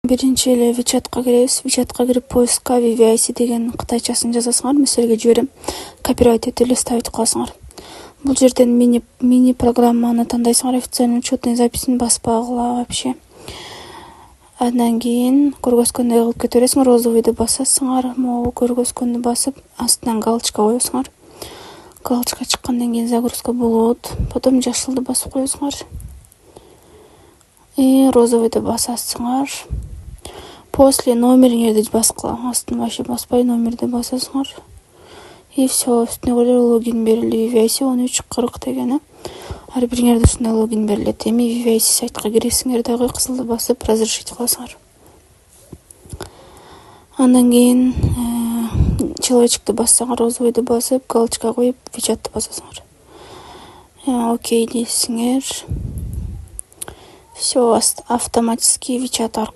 Биринчи эле WeChatка киребиз. WeChatка кирип поискка VVIC деген кытайчасын жазасыңар. Мисалга жиберем. Копирайт этип эле ставить кыласыңар. Бул жерден мини программаны тандайсыңар. Официальный учетный записин баспагыла вообще. Андан кийин көргөзгөндөй кылып кете бересиңер. Розовыйды басасыңар. Могу көргөзгөндү басып, астынан галочка коесуңар. Галочка чыккандан кийин загрузка болот. Потом жашылды басып коесуңар. Розовыйды басасыңар. После номериңерди баскыла. Астын вообще баспай номерди басасыңар. И все, үстүнө көрө логин берилди. VVIC 1340 деген. Ар бириңерде ушундай логин берилет. Эми VVIC сайтка киресиңер дагы кызылды басып разрешить кыласыңар. Андан кийин человечекти бассаңар, розовыйды басып, галочка коюп, WeChatты басасыңар. Окей дейсиңер. Все, автоматически WeChat аркылуу